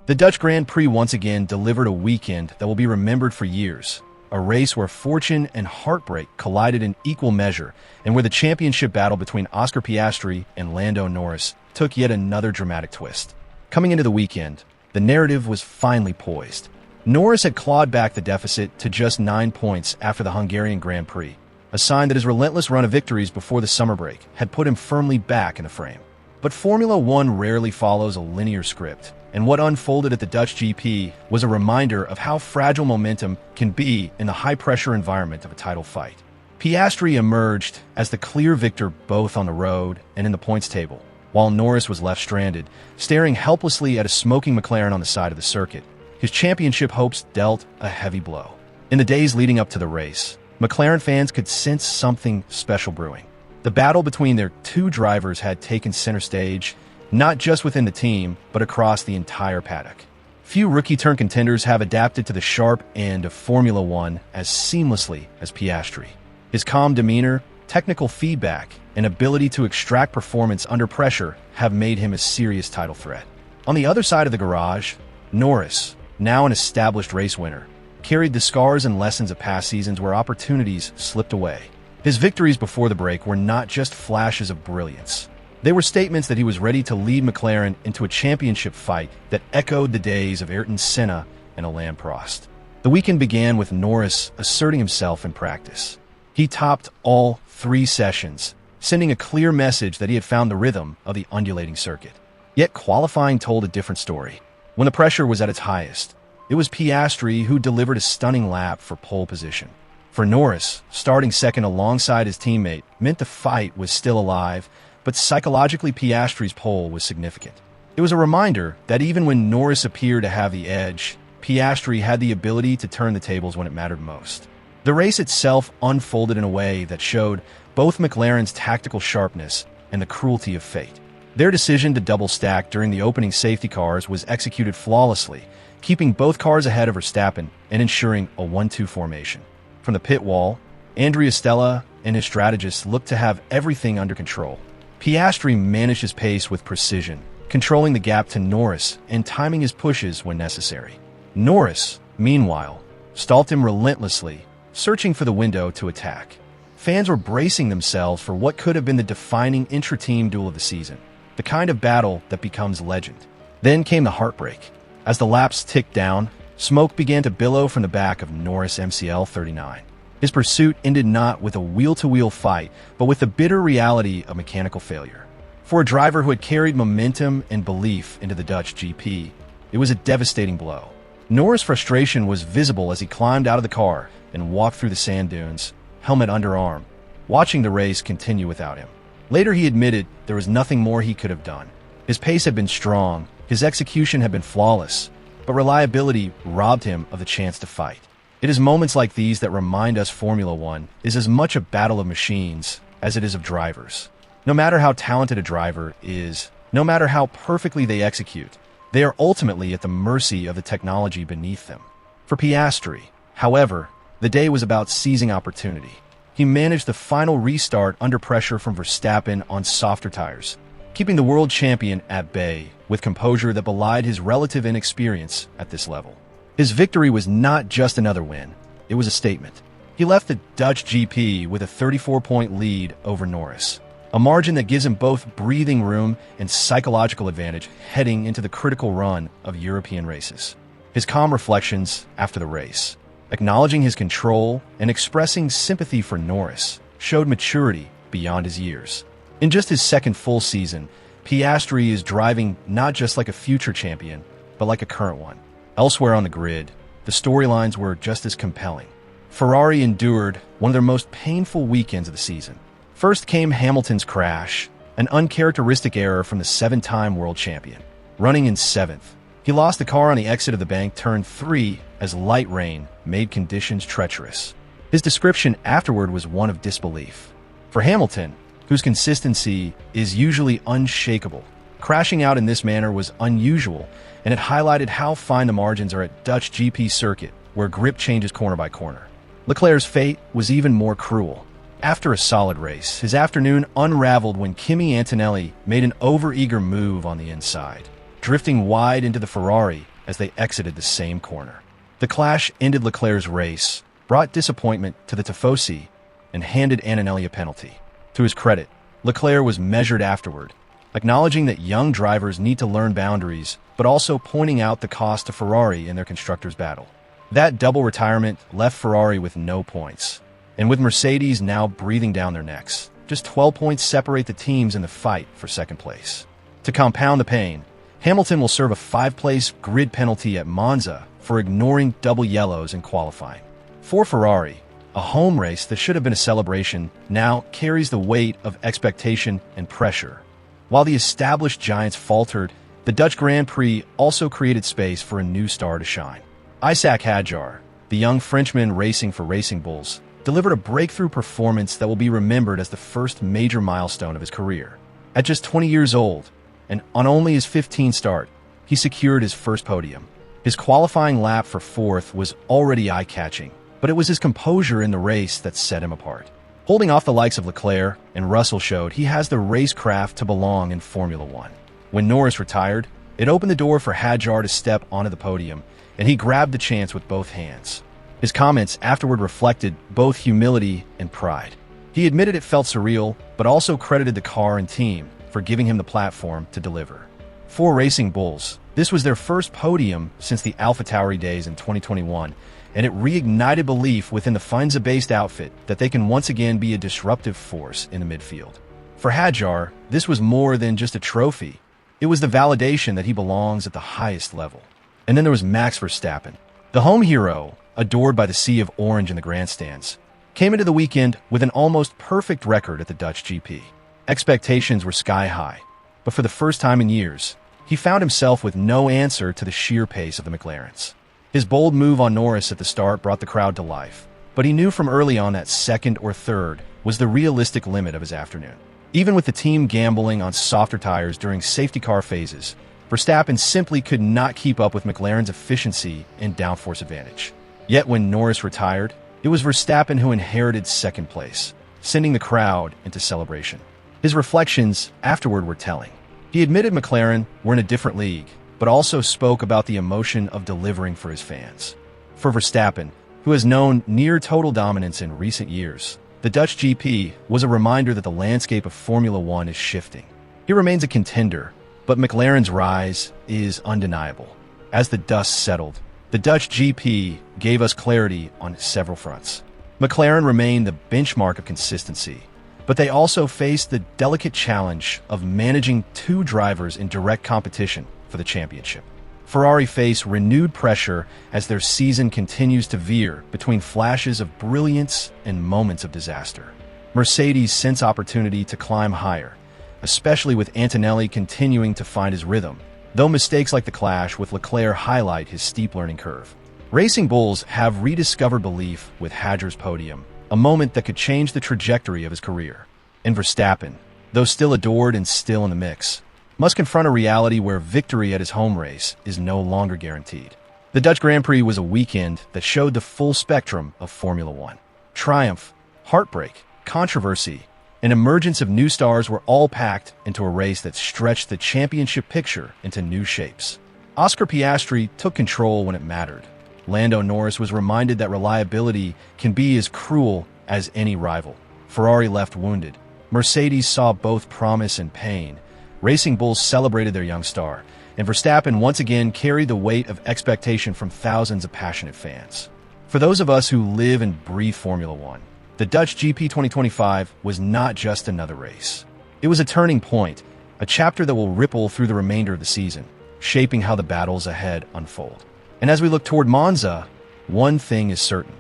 The Dutch Grand Prix once again delivered a weekend that will be remembered for years. A race where fortune and heartbreak collided in equal measure, and where the championship battle between Oscar Piastri and Lando Norris took yet another dramatic twist. Coming into the weekend, the narrative was finally poised. Norris had clawed back the deficit to just 9 points after the Hungarian Grand Prix, a sign that his relentless run of victories before the summer break had put him firmly back in the frame. But Formula One rarely follows a linear script, and what unfolded at the Dutch GP was a reminder of how fragile momentum can be in the high-pressure environment of a title fight. Piastri emerged as the clear victor both on the road and in the points table, while Norris was left stranded, staring helplessly at a smoking McLaren on the side of the circuit. His championship hopes dealt a heavy blow. In the days leading up to the race, McLaren fans could sense something special brewing. The battle between their two drivers had taken center stage, not just within the team, but across the entire paddock. Few rookie-turn contenders have adapted to the sharp end of Formula One as seamlessly as Piastri. His calm demeanor, technical feedback, and ability to extract performance under pressure have made him a serious title threat. On the other side of the garage, Norris, now an established race winner, carried the scars and lessons of past seasons where opportunities slipped away. His victories before the break were not just flashes of brilliance. They were statements that he was ready to lead McLaren into a championship fight that echoed the days of Ayrton Senna and Alain Prost. The weekend began with Norris asserting himself in practice. He topped all 3 sessions, sending a clear message that he had found the rhythm of the undulating circuit. Yet qualifying told a different story. When the pressure was at its highest, it was Piastri who delivered a stunning lap for pole position. For Norris, starting second alongside his teammate meant the fight was still alive, but psychologically Piastri's pole was significant. It was a reminder that even when Norris appeared to have the edge, Piastri had the ability to turn the tables when it mattered most. The race itself unfolded in a way that showed both McLaren's tactical sharpness and the cruelty of fate. Their decision to double stack during the opening safety cars was executed flawlessly, keeping both cars ahead of Verstappen and ensuring a 1-2 formation. From the pit wall, Andrea Stella and his strategists looked to have everything under control. Piastri managed his pace with precision, controlling the gap to Norris and timing his pushes when necessary. Norris, meanwhile, stalked him relentlessly, searching for the window to attack. Fans were bracing themselves for what could have been the defining intra-team duel of the season, the kind of battle that becomes legend. Then came the heartbreak. As the laps ticked down, smoke began to billow from the back of Norris MCL 39. His pursuit ended not with a wheel-to-wheel fight, but with the bitter reality of mechanical failure. For a driver who had carried momentum and belief into the Dutch GP, it was a devastating blow. Norris' frustration was visible as he climbed out of the car and walked through the sand dunes, helmet under arm, watching the race continue without him. Later he admitted there was nothing more he could have done. His pace had been strong, his execution had been flawless, but reliability robbed him of the chance to fight. It is moments like these that remind us Formula One is as much a battle of machines as it is of drivers. No matter how talented a driver is, no matter how perfectly they execute, they are ultimately at the mercy of the technology beneath them. For Piastri, however, the day was about seizing opportunity. He managed the final restart under pressure from Verstappen on softer tires, keeping the world champion at bay with composure that belied his relative inexperience at this level. His victory was not just another win, it was a statement. He left the Dutch GP with a 34-point lead over Norris, a margin that gives him both breathing room and psychological advantage heading into the critical run of European races. His calm reflections after the race, acknowledging his control and expressing sympathy for Norris, showed maturity beyond his years. In just his second full season, Piastri is driving not just like a future champion, but like a current one. Elsewhere on the grid, the storylines were just as compelling. Ferrari endured one of their most painful weekends of the season. First came Hamilton's crash, an uncharacteristic error from the 7-time world champion. Running in 7th, he lost the car on the exit of the bank turn 3 as light rain made conditions treacherous. His description afterward was one of disbelief. For Hamilton, whose consistency is usually unshakable, crashing out in this manner was unusual, and it highlighted how fine the margins are at Dutch GP circuit, where grip changes corner by corner. Leclerc's fate was even more cruel. After a solid race, his afternoon unraveled when Kimi Antonelli made an overeager move on the inside. Drifting wide into the Ferrari, as they exited the same corner. The clash ended Leclerc's race, brought disappointment to the Tifosi, and handed Antonelli a penalty. To his credit, Leclerc was measured afterward, acknowledging that young drivers need to learn boundaries, but also pointing out the cost to Ferrari in their constructors' battle. That double retirement left Ferrari with no points, and with Mercedes now breathing down their necks, just 12 points separate the teams in the fight for second place. To compound the pain, Hamilton will serve a 5-place grid penalty at Monza for ignoring double yellows in qualifying. For Ferrari, a home race that should have been a celebration now carries the weight of expectation and pressure. While the established giants faltered, the Dutch Grand Prix also created space for a new star to shine. Isack Hadjar, the young Frenchman racing for Racing Bulls, delivered a breakthrough performance that will be remembered as the first major milestone of his career. At just 20 years old, and on only his 15th start, he secured his first podium. His qualifying lap for fourth was already eye-catching, but it was his composure in the race that set him apart. Holding off the likes of Leclerc and Russell showed he has the racecraft to belong in Formula One. When Norris retired, it opened the door for Hadjar to step onto the podium, and he grabbed the chance with both hands. His comments afterward reflected both humility and pride. He admitted it felt surreal, but also credited the car and team for giving him the platform to deliver. For Racing Bulls, this was their first podium since the AlphaTauri days in 2021, and it reignited belief within the Faenza-based outfit that they can once again be a disruptive force in the midfield. For Hadjar, this was more than just a trophy. It was the validation that he belongs at the highest level. And then there was Max Verstappen. The home hero, adored by the sea of orange in the grandstands, came into the weekend with an almost perfect record at the Dutch GP. Expectations were sky high, but for the first time in years, he found himself with no answer to the sheer pace of the McLarens. His bold move on Norris at the start brought the crowd to life, but he knew from early on that second or third was the realistic limit of his afternoon. Even with the team gambling on softer tires during safety car phases, Verstappen simply could not keep up with McLaren's efficiency and downforce advantage. Yet when Norris retired, it was Verstappen who inherited second place, sending the crowd into celebration. His reflections afterward were telling. He admitted McLaren were in a different league, but also spoke about the emotion of delivering for his fans. For Verstappen, who has known near total dominance in recent years, the Dutch GP was a reminder that the landscape of Formula One is shifting. He remains a contender, but McLaren's rise is undeniable. As the dust settled, the Dutch GP gave us clarity on several fronts. McLaren remained the benchmark of consistency, but they also faced the delicate challenge of managing two drivers in direct competition for the championship. Ferrari face renewed pressure as their season continues to veer between flashes of brilliance and moments of disaster. Mercedes sense opportunity to climb higher, especially with Antonelli continuing to find his rhythm, though mistakes like the clash with Leclerc highlight his steep learning curve. Racing Bulls have rediscovered belief with Hadjar's podium, a moment that could change the trajectory of his career. And Verstappen, though still adored and still in the mix, must confront a reality where victory at his home race is no longer guaranteed. The Dutch Grand Prix was a weekend that showed the full spectrum of Formula One. Triumph, heartbreak, controversy, and emergence of new stars were all packed into a race that stretched the championship picture into new shapes. Oscar Piastri took control when it mattered. Lando Norris was reminded that reliability can be as cruel as any rival. Ferrari left wounded. Mercedes saw both promise and pain. Racing Bulls celebrated their young star, and Verstappen once again carried the weight of expectation from thousands of passionate fans. For those of us who live and breathe Formula One, the Dutch GP 2025 was not just another race. It was a turning point, a chapter that will ripple through the remainder of the season, shaping how the battles ahead unfold. And as we look toward Monza, one thing is certain.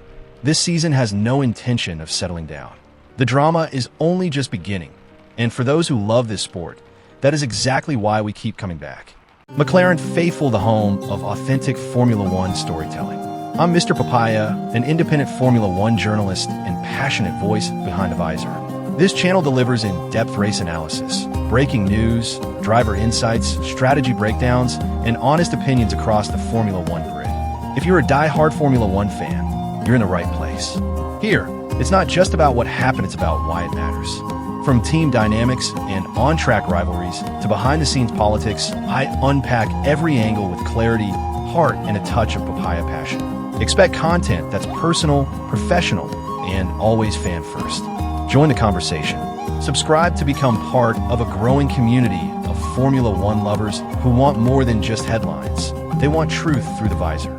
This season has no intention of settling down. The drama is only just beginning, and for those who love this sport, that is exactly why we keep coming back. McLaren, faithful the home of authentic Formula One storytelling. I'm Mr. Papaya, an independent Formula One journalist and passionate voice behind a visor. This channel delivers in-depth race analysis, breaking news, driver insights, strategy breakdowns, and honest opinions across the Formula One grid. If you're a die-hard Formula One fan, you're in the right place. Here, it's not just about what happened, it's about why it matters. From team dynamics and on-track rivalries to behind-the-scenes politics, I unpack every angle with clarity, heart and a touch of papaya passion. Expect content that's personal, professional, and always fan first. Join the conversation. Subscribe to become part of a growing community of Formula One lovers who want more than just headlines. They want truth through the visor.